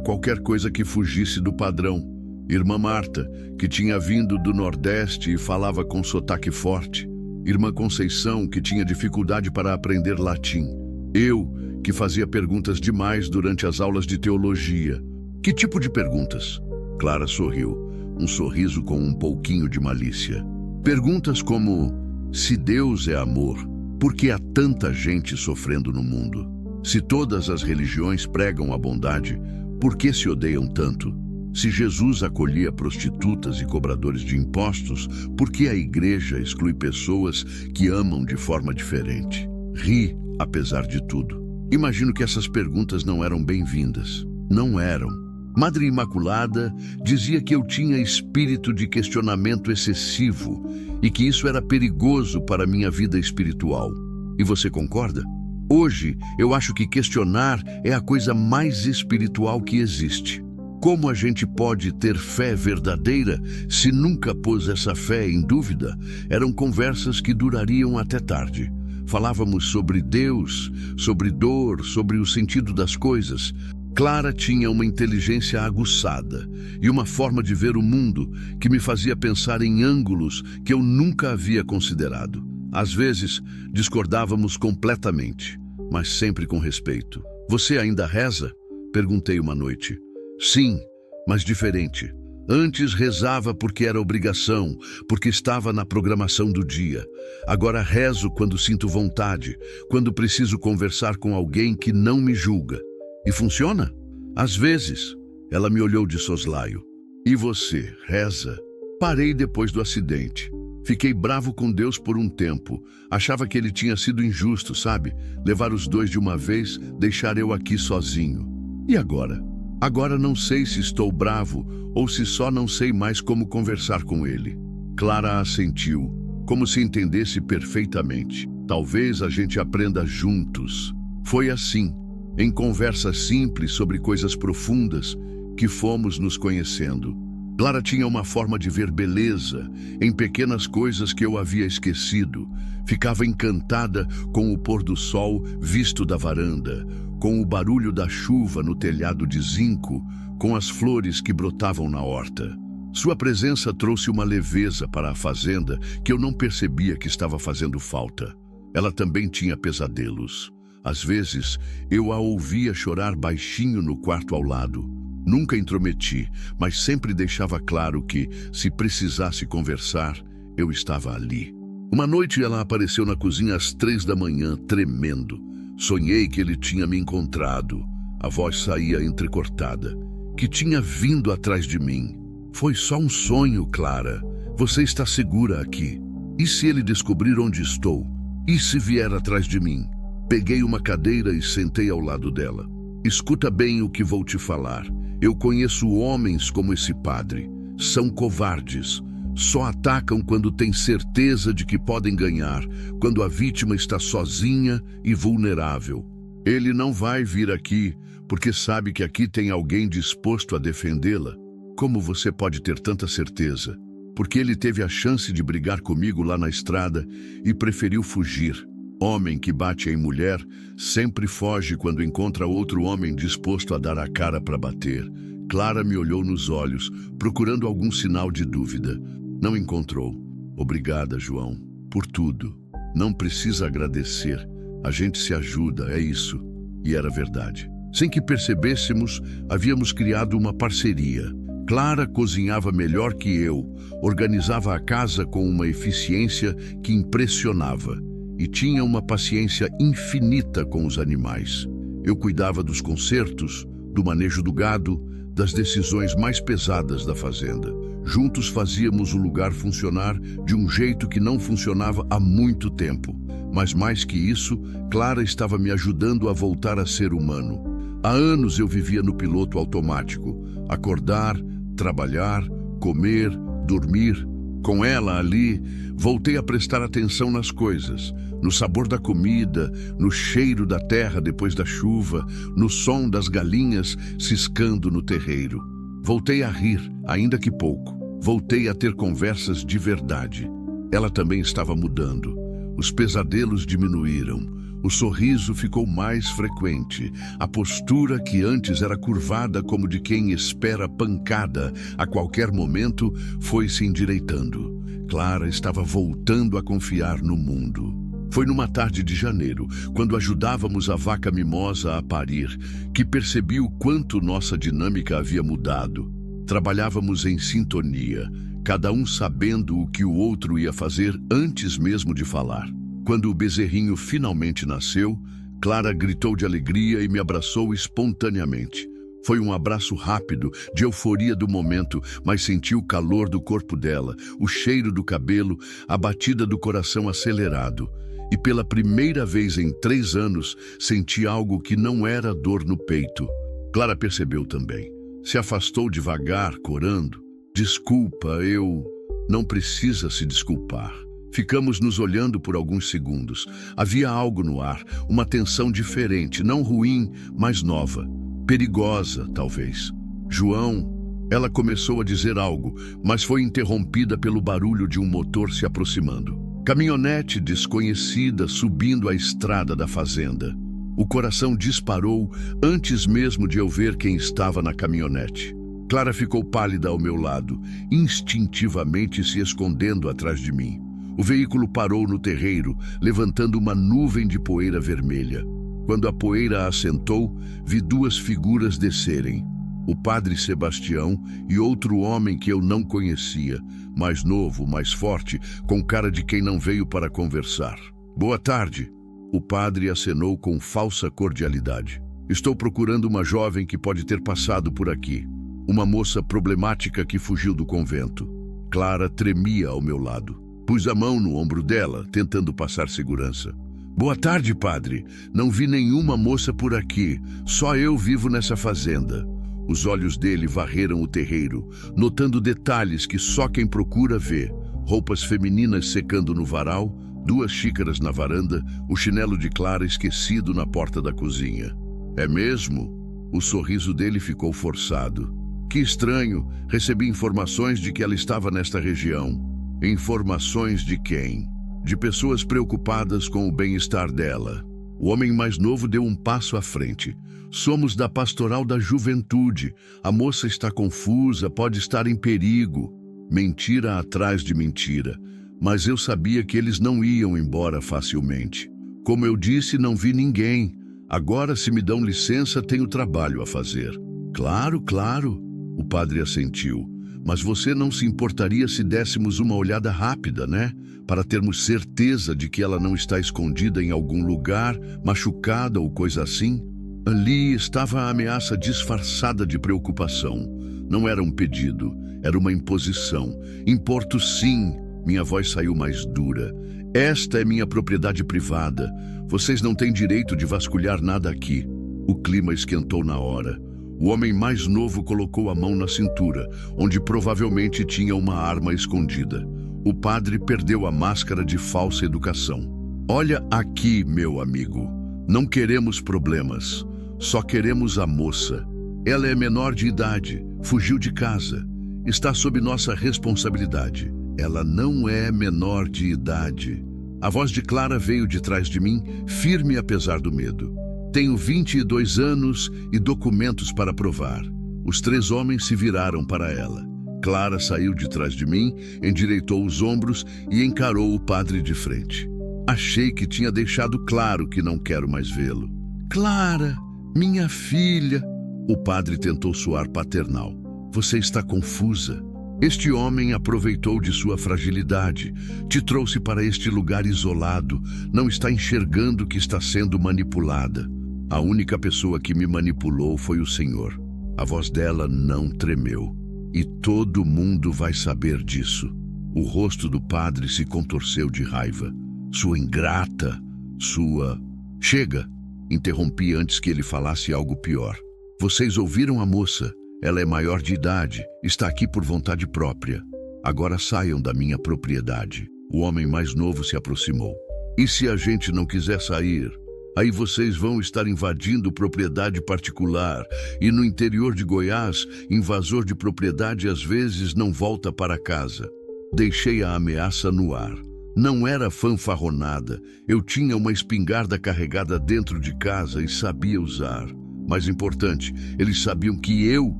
Qualquer coisa que fugisse do padrão. Irmã Marta, que tinha vindo do Nordeste e falava com sotaque forte. Irmã Conceição, que tinha dificuldade para aprender latim. Eu, que fazia perguntas demais durante as aulas de teologia. Que tipo de perguntas? Clara sorriu, um sorriso com um pouquinho de malícia. Perguntas como: se Deus é amor, por que há tanta gente sofrendo no mundo? Se todas as religiões pregam a bondade, por que se odeiam tanto? Se Jesus acolhia prostitutas e cobradores de impostos, por que a igreja exclui pessoas que amam de forma diferente? Ri, apesar de tudo. Imagino que essas perguntas não eram bem-vindas. Não eram. Madre Imaculada dizia que eu tinha espírito de questionamento excessivo e que isso era perigoso para minha vida espiritual. E você concorda? Hoje, eu acho que questionar é a coisa mais espiritual que existe. Como a gente pode ter fé verdadeira se nunca pôs essa fé em dúvida? Eram conversas que durariam até tarde. Falávamos sobre Deus, sobre dor, sobre o sentido das coisas. Clara tinha uma inteligência aguçada e uma forma de ver o mundo que me fazia pensar em ângulos que eu nunca havia considerado. Às vezes, discordávamos completamente, mas sempre com respeito. Você ainda reza? Perguntei uma noite. Sim, mas diferente. Antes rezava porque era obrigação, porque estava na programação do dia. Agora rezo quando sinto vontade, quando preciso conversar com alguém que não me julga. E funciona? Às vezes. Ela me olhou de soslaio. E você, reza? Parei depois do acidente. Fiquei bravo com Deus por um tempo. Achava que ele tinha sido injusto, sabe? Levar os dois de uma vez, deixar eu aqui sozinho. E agora? Agora não sei se estou bravo ou se só não sei mais como conversar com ele. Clara assentiu, como se entendesse perfeitamente. Talvez a gente aprenda juntos. Foi assim, em conversas simples sobre coisas profundas, que fomos nos conhecendo. Clara tinha uma forma de ver beleza em pequenas coisas que eu havia esquecido. Ficava encantada com o pôr do sol visto da varanda, com o barulho da chuva no telhado de zinco, com as flores que brotavam na horta. Sua presença trouxe uma leveza para a fazenda que eu não percebia que estava fazendo falta. Ela também tinha pesadelos. Às vezes, eu a ouvia chorar baixinho no quarto ao lado. Nunca intrometi, mas sempre deixava claro que, se precisasse conversar, eu estava ali. Uma noite ela apareceu na cozinha às 3 da manhã, tremendo. Sonhei que ele tinha me encontrado. A voz saía entrecortada. Que tinha vindo atrás de mim. Foi só um sonho, Clara. Você está segura aqui. E se ele descobrir onde estou? E se vier atrás de mim? Peguei uma cadeira e sentei ao lado dela. Escuta bem o que vou te falar. Eu conheço homens como esse padre. São covardes. Só atacam quando têm certeza de que podem ganhar, quando a vítima está sozinha e vulnerável. Ele não vai vir aqui porque sabe que aqui tem alguém disposto a defendê-la. Como você pode ter tanta certeza? Porque ele teve a chance de brigar comigo lá na estrada e preferiu fugir. Homem que bate em mulher sempre foge quando encontra outro homem disposto a dar a cara para bater. Clara me olhou nos olhos, procurando algum sinal de dúvida. Não encontrou. Obrigada, João, por tudo. Não precisa agradecer. A gente se ajuda, é isso. E era verdade. Sem que percebêssemos, havíamos criado uma parceria. Clara cozinhava melhor que eu, organizava a casa com uma eficiência que impressionava e tinha uma paciência infinita com os animais. Eu cuidava dos concertos, do manejo do gado, das decisões mais pesadas da fazenda. Juntos fazíamos o lugar funcionar de um jeito que não funcionava há muito tempo. Mas mais que isso, Clara estava me ajudando a voltar a ser humano. Há anos eu vivia no piloto automático. Acordar, trabalhar, comer, dormir. Com ela ali, voltei a prestar atenção nas coisas, no sabor da comida, no cheiro da terra depois da chuva, no som das galinhas ciscando no terreiro. Voltei a rir, ainda que pouco. Voltei a ter conversas de verdade. Ela também estava mudando. Os pesadelos diminuíram. O sorriso ficou mais frequente. A postura que antes era curvada como de quem espera pancada a qualquer momento foi se endireitando. Clara estava voltando a confiar no mundo. Foi numa tarde de janeiro, quando ajudávamos a vaca mimosa a parir, que percebi o quanto nossa dinâmica havia mudado. Trabalhávamos em sintonia, cada um sabendo o que o outro ia fazer antes mesmo de falar. Quando o bezerrinho finalmente nasceu, Clara gritou de alegria e me abraçou espontaneamente. Foi um abraço rápido, de euforia do momento, mas senti o calor do corpo dela, o cheiro do cabelo, a batida do coração acelerado. E pela primeira vez em 3 anos, senti algo que não era dor no peito. Clara percebeu também. Se afastou devagar, corando. Desculpa, eu... Não precisa se desculpar. Ficamos nos olhando por alguns segundos. Havia algo no ar, uma tensão diferente, não ruim, mas nova. Perigosa, talvez. João, ela começou a dizer algo, mas foi interrompida pelo barulho de um motor se aproximando. Caminhonete desconhecida subindo a estrada da fazenda. O coração disparou antes mesmo de eu ver quem estava na caminhonete. Clara ficou pálida ao meu lado, instintivamente se escondendo atrás de mim. O veículo parou no terreiro, levantando uma nuvem de poeira vermelha. Quando a poeira assentou, vi duas figuras descerem. O padre Sebastião e outro homem que eu não conhecia, mais novo, mais forte, com cara de quem não veio para conversar. Boa tarde. O padre acenou com falsa cordialidade. Estou procurando uma jovem que pode ter passado por aqui. Uma moça problemática que fugiu do convento. Clara tremia ao meu lado. Pus a mão no ombro dela, tentando passar segurança. Boa tarde, padre. Não vi nenhuma moça por aqui. Só eu vivo nessa fazenda. Os olhos dele varreram o terreiro, notando detalhes que só quem procura vê. Roupas femininas secando no varal, 2 xícaras na varanda, o chinelo de Clara esquecido na porta da cozinha. É mesmo? O sorriso dele ficou forçado. Que estranho, recebi informações de que ela estava nesta região. Informações de quem? De pessoas preocupadas com o bem-estar dela. O homem mais novo deu um passo à frente. Somos da Pastoral da Juventude. A moça está confusa, pode estar em perigo. Mentira atrás de mentira. Mas eu sabia que eles não iam embora facilmente. Como eu disse, não vi ninguém. Agora, se me dão licença, tenho trabalho a fazer. Claro, claro. O padre assentiu. Mas você não se importaria se dessemos uma olhada rápida, né? Para termos certeza de que ela não está escondida em algum lugar, machucada ou coisa assim? Ali estava a ameaça disfarçada de preocupação. Não era um pedido, era uma imposição. Importo sim, minha voz saiu mais dura. Esta é minha propriedade privada. Vocês não têm direito de vasculhar nada aqui. O clima esquentou na hora. O homem mais novo colocou a mão na cintura, onde provavelmente tinha uma arma escondida. O padre perdeu a máscara de falsa educação. Olha aqui, meu amigo. Não queremos problemas. Só queremos a moça. Ela é menor de idade, fugiu de casa. Está sob nossa responsabilidade. Ela não é menor de idade. A voz de Clara veio de trás de mim, firme apesar do medo. Tenho 22 anos e documentos para provar. Os 3 homens se viraram para ela. Clara saiu de trás de mim, endireitou os ombros e encarou o padre de frente. Achei que tinha deixado claro que não quero mais vê-lo. Clara, minha filha. O padre tentou soar paternal. Você está confusa. Este homem aproveitou de sua fragilidade, te trouxe para este lugar isolado, não está enxergando que está sendo manipulada. A única pessoa que me manipulou foi o Senhor. A voz dela não tremeu. E todo mundo vai saber disso. O rosto do padre se contorceu de raiva. Sua ingrata, sua... Chega! Interrompi antes que ele falasse algo pior. Vocês ouviram a moça? Ela é maior de idade, está aqui por vontade própria. Agora saiam da minha propriedade. O homem mais novo se aproximou. E se a gente não quiser sair? Aí vocês vão estar invadindo propriedade particular. E no interior de Goiás, invasor de propriedade às vezes não volta para casa. Deixei a ameaça no ar. Não era fanfarronada. Eu tinha uma espingarda carregada dentro de casa e sabia usar. Mais importante, eles sabiam que eu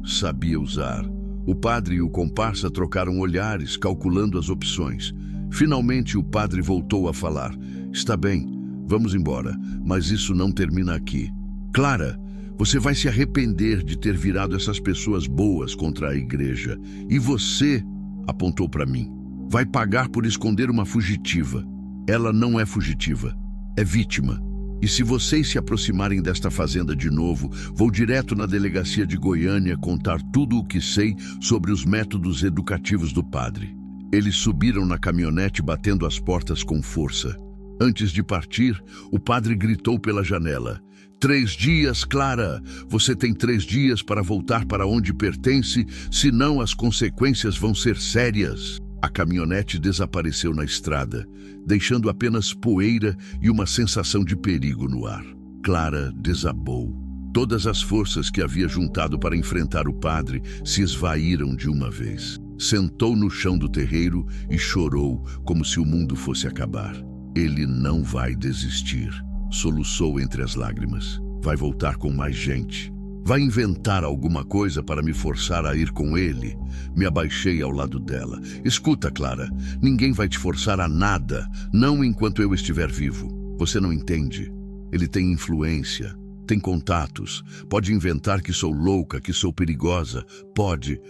sabia usar. O padre e o comparsa trocaram olhares, calculando as opções. Finalmente o padre voltou a falar. Está bem, vamos embora, mas isso não termina aqui. Clara, você vai se arrepender de ter virado essas pessoas boas contra a igreja. E você, apontou para mim, vai pagar por esconder uma fugitiva. Ela não é fugitiva, é vítima. E se vocês se aproximarem desta fazenda de novo, vou direto na delegacia de Goiânia contar tudo o que sei sobre os métodos educativos do padre. Eles subiram na caminhonete batendo as portas com força. Antes de partir, o padre gritou pela janela. 3 dias, Clara! Você tem 3 dias para voltar para onde pertence, senão as consequências vão ser sérias. A caminhonete desapareceu na estrada, deixando apenas poeira e uma sensação de perigo no ar. Clara desabou. Todas as forças que havia juntado para enfrentar o padre se esvaíram de uma vez. Sentou no chão do terreiro e chorou como se o mundo fosse acabar. Ele não vai desistir, soluçou entre as lágrimas. Vai voltar com mais gente. Vai inventar alguma coisa para me forçar a ir com ele? Me abaixei ao lado dela. Escuta, Clara, ninguém vai te forçar a nada, não enquanto eu estiver vivo. Você não entende? Ele tem influência, tem contatos, pode inventar que sou louca, que sou perigosa. Pode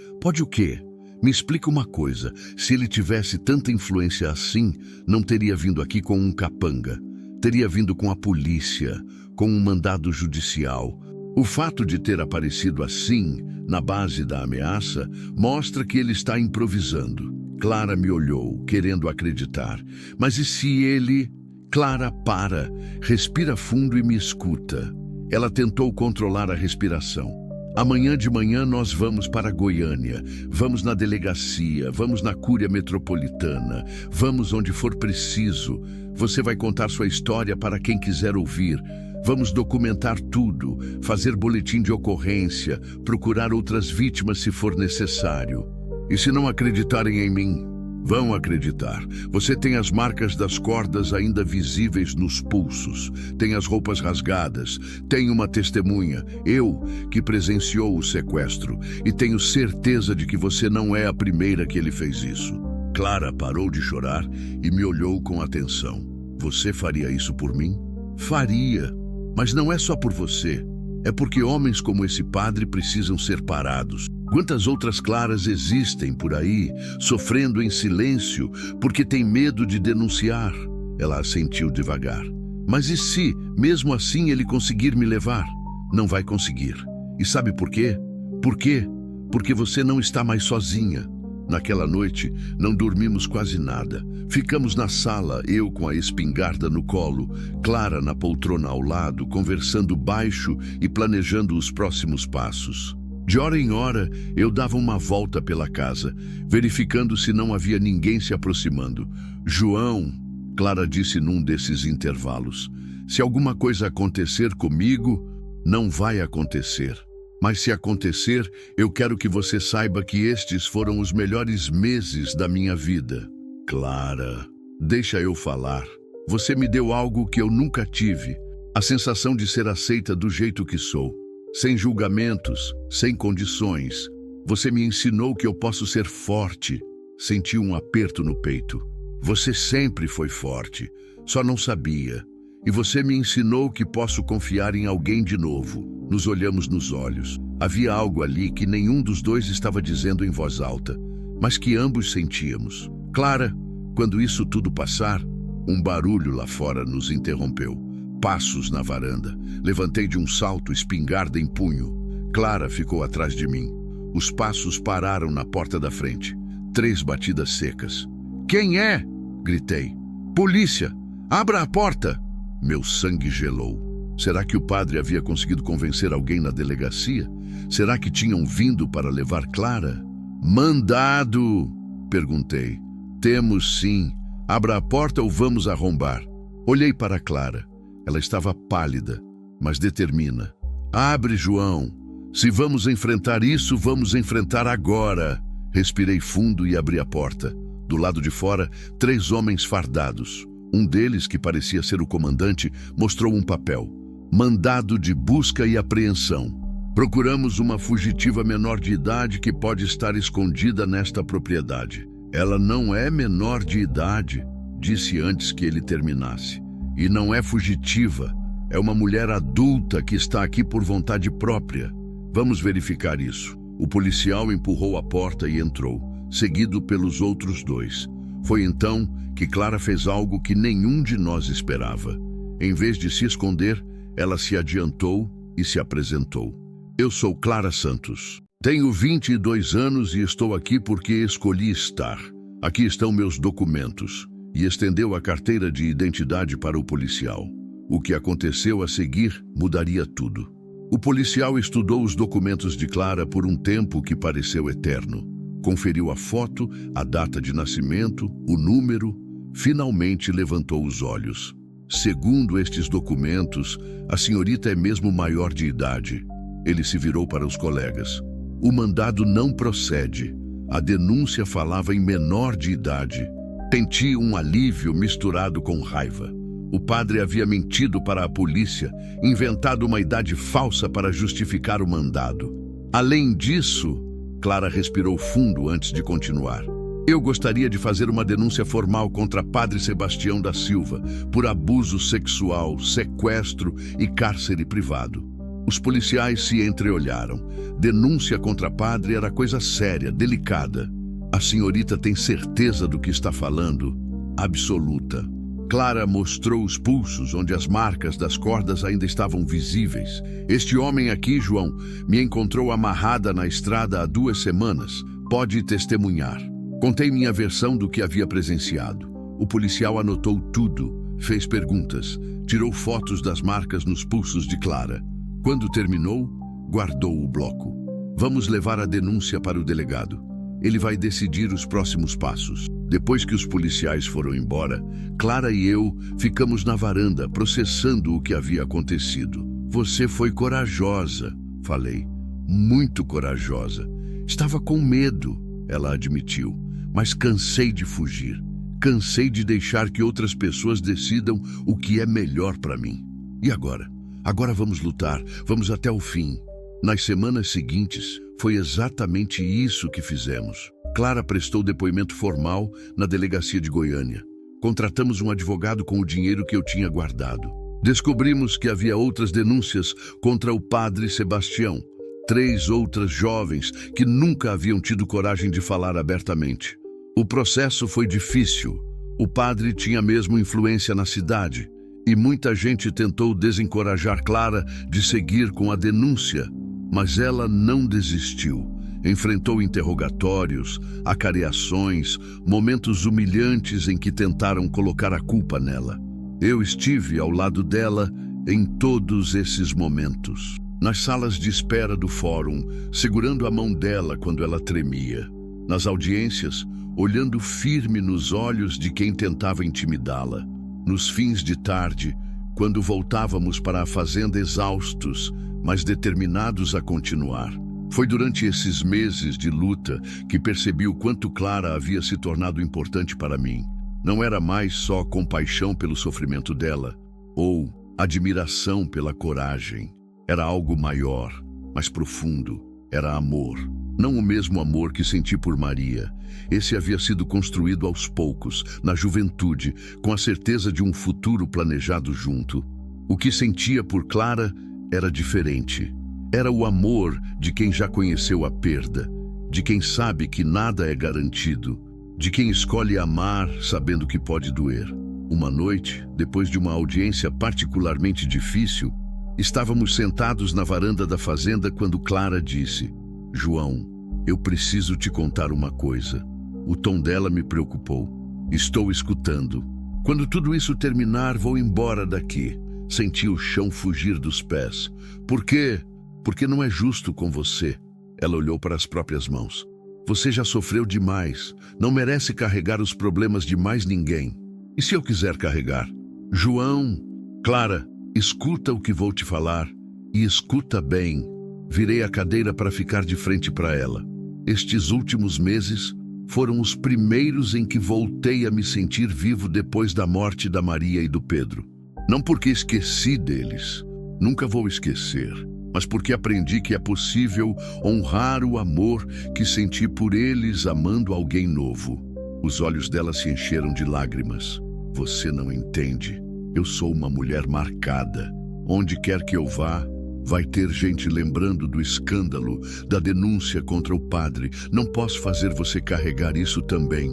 o quê? Me explica uma coisa, se ele tivesse tanta influência assim, não teria vindo aqui com um capanga. Teria vindo com a polícia, com um mandado judicial. O fato de ter aparecido assim, na base da ameaça, mostra que ele está improvisando. Clara me olhou, querendo acreditar. Mas e se ele... Clara, para, respira fundo e me escuta. Ela tentou controlar a respiração. Amanhã de manhã nós vamos para Goiânia, vamos na delegacia, vamos na Cúria Metropolitana, vamos onde for preciso. Você vai contar sua história para quem quiser ouvir. Vamos documentar tudo, fazer boletim de ocorrência, procurar outras vítimas se for necessário. E se não acreditarem em mim, vão acreditar. Você tem as marcas das cordas ainda visíveis nos pulsos, tem as roupas rasgadas, tem uma testemunha, eu, que presenciou o sequestro, e tenho certeza de que você não é a primeira que ele fez isso. Clara parou de chorar e me olhou com atenção. Você faria isso por mim? Faria. Mas não é só por você. É porque homens como esse padre precisam ser parados. Quantas outras Claras existem por aí, sofrendo em silêncio, porque têm medo de denunciar? Ela assentiu devagar. Mas e se, mesmo assim, ele conseguir me levar? Não vai conseguir. E sabe por quê? Por quê? Porque você não está mais sozinha. Naquela noite, não dormimos quase nada. Ficamos na sala, eu com a espingarda no colo, Clara na poltrona ao lado, conversando baixo e planejando os próximos passos. De hora em hora, eu dava uma volta pela casa, verificando se não havia ninguém se aproximando. João, Clara disse num desses intervalos, se alguma coisa acontecer comigo, não vai acontecer. Mas se acontecer, eu quero que você saiba que estes foram os melhores meses da minha vida. Clara, deixa eu falar. Você me deu algo que eu nunca tive. A sensação de ser aceita do jeito que sou. Sem julgamentos, sem condições. Você me ensinou que eu posso ser forte. Senti um aperto no peito. Você sempre foi forte, só não sabia. E você me ensinou que posso confiar em alguém de novo. Nos olhamos nos olhos. Havia algo ali que nenhum dos dois estava dizendo em voz alta, mas que ambos sentíamos. Clara, quando isso tudo passar, um barulho lá fora nos interrompeu. Passos na varanda. Levantei de um salto, espingarda em punho. Clara ficou atrás de mim. Os passos pararam na porta da frente. 3 batidas secas. Quem é? Gritei. Polícia! Abra a porta! Meu sangue gelou. Será que o padre havia conseguido convencer alguém na delegacia? Será que tinham vindo para levar Clara? Mandado! Perguntei. Temos sim. Abra a porta ou vamos arrombar. Olhei para Clara. Ela estava pálida, mas determina. Abre, João. Se vamos enfrentar isso, vamos enfrentar agora. Respirei fundo e abri a porta. Do lado de fora, 3 homens fardados. Um deles, que parecia ser o comandante, mostrou um papel. Mandado de busca e apreensão. Procuramos uma fugitiva menor de idade que pode estar escondida nesta propriedade. Ela não é menor de idade, disse antes que ele terminasse. E não é fugitiva. É uma mulher adulta que está aqui por vontade própria. Vamos verificar isso. O policial empurrou a porta e entrou, seguido pelos outros 2. Foi então que Clara fez algo que nenhum de nós esperava. Em vez de se esconder, ela se adiantou e se apresentou. Eu sou Clara Santos. Tenho 22 anos e estou aqui porque escolhi estar. Aqui estão meus documentos. E estendeu a carteira de identidade para o policial. O que aconteceu a seguir mudaria tudo. O policial estudou os documentos de Clara por um tempo que pareceu eterno. Conferiu a foto, a data de nascimento, o número, finalmente levantou os olhos. Segundo estes documentos, a senhorita é mesmo maior de idade. Ele se virou para os colegas. O mandado não procede. A denúncia falava em menor de idade. Senti um alívio misturado com raiva. O padre havia mentido para a polícia, inventado uma idade falsa para justificar o mandado. Além disso, Clara respirou fundo antes de continuar. Eu gostaria de fazer uma denúncia formal contra Padre Sebastião da Silva por abuso sexual, sequestro e cárcere privado. Os policiais se entreolharam. Denúncia contra padre era coisa séria, delicada. A senhorita tem certeza do que está falando? Absoluta. Clara mostrou os pulsos, onde as marcas das cordas ainda estavam visíveis. Este homem aqui, João, me encontrou amarrada na estrada há 2 semanas. Pode testemunhar. Contei minha versão do que havia presenciado. O policial anotou tudo, fez perguntas, tirou fotos das marcas nos pulsos de Clara. Quando terminou, guardou o bloco. Vamos levar a denúncia para o delegado. Ele vai decidir os próximos passos. Depois que os policiais foram embora, Clara e eu ficamos na varanda processando o que havia acontecido. Você foi corajosa, falei. Muito corajosa. Estava com medo, ela admitiu, mas cansei de fugir. Cansei de deixar que outras pessoas decidam o que é melhor para mim. E agora? Agora vamos lutar, vamos até o fim. Nas semanas seguintes, foi exatamente isso que fizemos. Clara prestou depoimento formal na delegacia de Goiânia. Contratamos um advogado com o dinheiro que eu tinha guardado. Descobrimos que havia outras denúncias contra o padre Sebastião. 3 outras jovens que nunca haviam tido coragem de falar abertamente. O processo foi difícil. O padre tinha mesmo influência na cidade. E muita gente tentou desencorajar Clara de seguir com a denúncia, mas ela não desistiu. Enfrentou interrogatórios, acareações, momentos humilhantes em que tentaram colocar a culpa nela. Eu estive ao lado dela em todos esses momentos. Nas salas de espera do fórum, segurando a mão dela quando ela tremia. Nas audiências, olhando firme nos olhos de quem tentava intimidá-la. Nos fins de tarde, quando voltávamos para a fazenda exaustos, mas determinados a continuar. Foi durante esses meses de luta que percebi o quanto Clara havia se tornado importante para mim. Não era mais só compaixão pelo sofrimento dela, ou admiração pela coragem. Era algo maior, mais profundo. Era amor. Não o mesmo amor que senti por Maria. Esse havia sido construído aos poucos, na juventude, com a certeza de um futuro planejado junto. O que sentia por Clara era diferente. Era o amor de quem já conheceu a perda, de quem sabe que nada é garantido, de quem escolhe amar sabendo que pode doer. Uma noite, depois de uma audiência particularmente difícil, estávamos sentados na varanda da fazenda quando Clara disse: João, eu preciso te contar uma coisa. O tom dela me preocupou. Estou escutando. Quando tudo isso terminar, vou embora daqui. Senti o chão fugir dos pés. Por quê? Porque não é justo com você. Ela olhou para as próprias mãos. Você já sofreu demais. Não merece carregar os problemas de mais ninguém. E se eu quiser carregar? João, Clara, escuta o que vou te falar. E escuta bem. Virei a cadeira para ficar de frente para ela. Estes últimos meses foram os primeiros em que voltei a me sentir vivo depois da morte da Maria e do Pedro. Não porque esqueci deles, nunca vou esquecer, mas porque aprendi que é possível honrar o amor que senti por eles amando alguém novo. Os olhos dela se encheram de lágrimas. Você não entende. Eu sou uma mulher marcada. Onde quer que eu vá, vai ter gente lembrando do escândalo, da denúncia contra o padre. Não posso fazer você carregar isso também.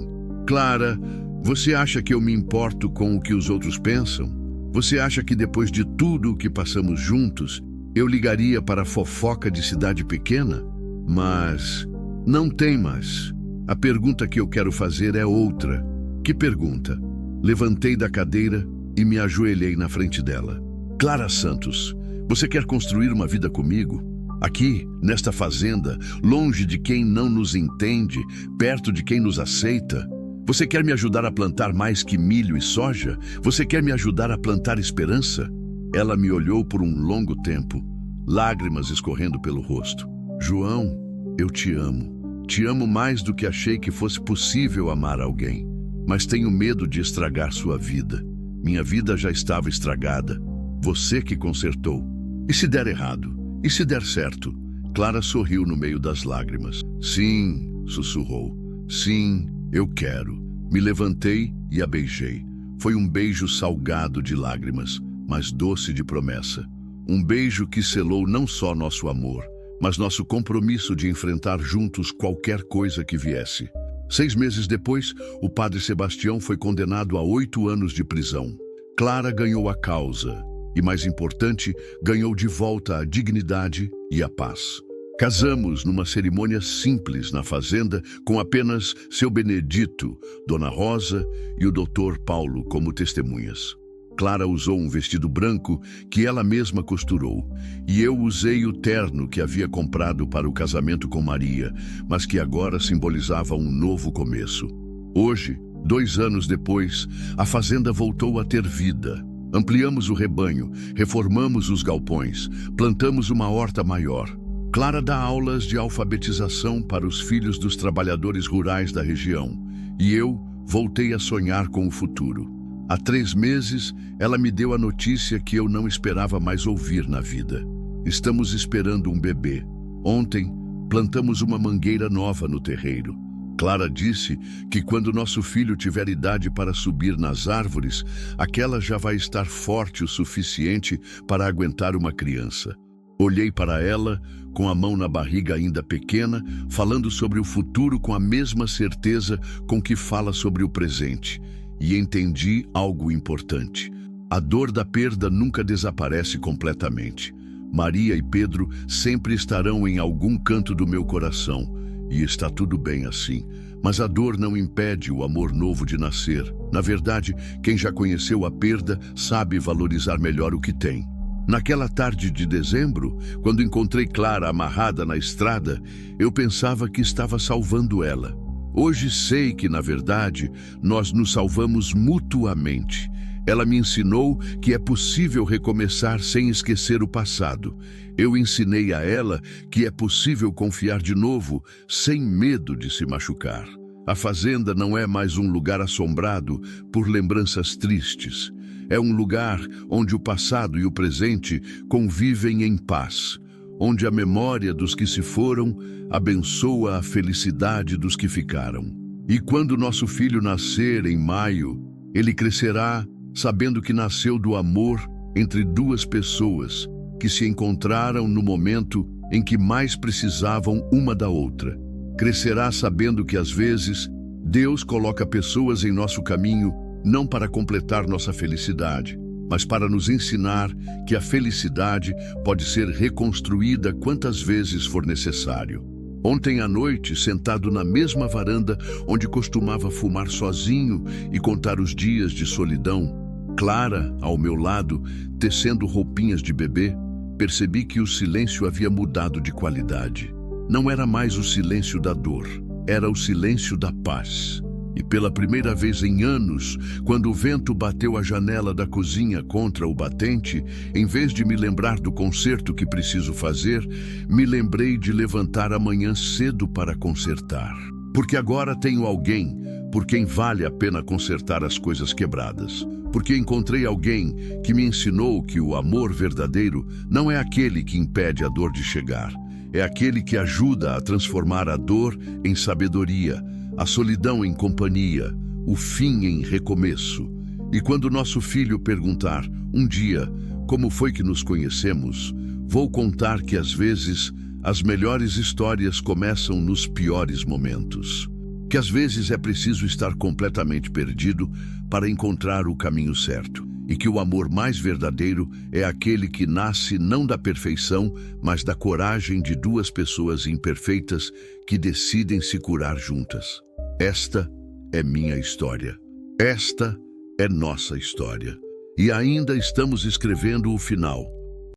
Clara, você acha que eu me importo com o que os outros pensam? Você acha que depois de tudo o que passamos juntos, eu ligaria para a fofoca de cidade pequena? Mas não tem mais. A pergunta que eu quero fazer é outra. Que pergunta? Levantei da cadeira e me ajoelhei na frente dela. Clara Santos, você quer construir uma vida comigo? Aqui, nesta fazenda, longe de quem não nos entende, perto de quem nos aceita? Você quer me ajudar a plantar mais que milho e soja? Você quer me ajudar a plantar esperança? Ela me olhou por um longo tempo, lágrimas escorrendo pelo rosto. João, eu te amo. Te amo mais do que achei que fosse possível amar alguém. Mas tenho medo de estragar sua vida. Minha vida já estava estragada. Você que consertou. E se der errado? E se der certo? Clara sorriu no meio das lágrimas. Sim, sussurrou. Sim, Eu quero. Me levantei e a beijei. Foi um beijo salgado de lágrimas, mas doce de promessa. Um beijo que selou não só nosso amor, mas nosso compromisso de enfrentar juntos qualquer coisa que viesse. 6 meses depois, o padre Sebastião foi condenado a 8 anos de prisão. Clara ganhou a causa e, mais importante, ganhou de volta a dignidade e a paz. Casamos numa cerimônia simples na fazenda com apenas seu Benedito, Dona Rosa e o Dr. Paulo como testemunhas. Clara usou um vestido branco que ela mesma costurou, e eu usei o terno que havia comprado para o casamento com Maria, mas que agora simbolizava um novo começo. Hoje, 2 anos depois, a fazenda voltou a ter vida. Ampliamos o rebanho, reformamos os galpões, plantamos uma horta maior. Clara dá aulas de alfabetização para os filhos dos trabalhadores rurais da região, e eu voltei a sonhar com o futuro. Há 3 meses, ela me deu a notícia que eu não esperava mais ouvir na vida. Estamos esperando um bebê. Ontem, plantamos uma mangueira nova no terreiro. Clara disse que quando nosso filho tiver idade para subir nas árvores, aquela já vai estar forte o suficiente para aguentar uma criança. Olhei para ela, com a mão na barriga ainda pequena, falando sobre o futuro com a mesma certeza com que fala sobre o presente. E entendi algo importante. A dor da perda nunca desaparece completamente. Maria e Pedro sempre estarão em algum canto do meu coração. E está tudo bem assim. Mas a dor não impede o amor novo de nascer. Na verdade, quem já conheceu a perda sabe valorizar melhor o que tem. Naquela tarde de dezembro, quando encontrei Clara amarrada na estrada, eu pensava que estava salvando ela. Hoje sei que, na verdade, nós nos salvamos mutuamente. Ela me ensinou que é possível recomeçar sem esquecer o passado. Eu ensinei a ela que é possível confiar de novo, sem medo de se machucar. A fazenda não é mais um lugar assombrado por lembranças tristes. É um lugar onde o passado e o presente convivem em paz, onde a memória dos que se foram abençoa a felicidade dos que ficaram. E quando nosso filho nascer em maio, ele crescerá sabendo que nasceu do amor entre 2 pessoas que se encontraram no momento em que mais precisavam uma da outra. Crescerá sabendo que, às vezes, Deus coloca pessoas em nosso caminho não para completar nossa felicidade, mas para nos ensinar que a felicidade pode ser reconstruída quantas vezes for necessário. Ontem à noite, sentado na mesma varanda onde costumava fumar sozinho e contar os dias de solidão, Clara, ao meu lado, tecendo roupinhas de bebê, percebi que o silêncio havia mudado de qualidade. Não era mais o silêncio da dor, era o silêncio da paz. E pela primeira vez em anos, quando o vento bateu a janela da cozinha contra o batente, em vez de me lembrar do conserto que preciso fazer, me lembrei de levantar amanhã cedo para consertar. Porque agora tenho alguém por quem vale a pena consertar as coisas quebradas. Porque encontrei alguém que me ensinou que o amor verdadeiro não é aquele que impede a dor de chegar. É aquele que ajuda a transformar a dor em sabedoria, a solidão em companhia, o fim em recomeço. E quando nosso filho perguntar, um dia, como foi que nos conhecemos, vou contar que às vezes as melhores histórias começam nos piores momentos. Que às vezes é preciso estar completamente perdido para encontrar o caminho certo. E que o amor mais verdadeiro é aquele que nasce não da perfeição, mas da coragem de 2 pessoas imperfeitas que decidem se curar juntas. Esta é minha história. Esta é nossa história. E ainda estamos escrevendo o final.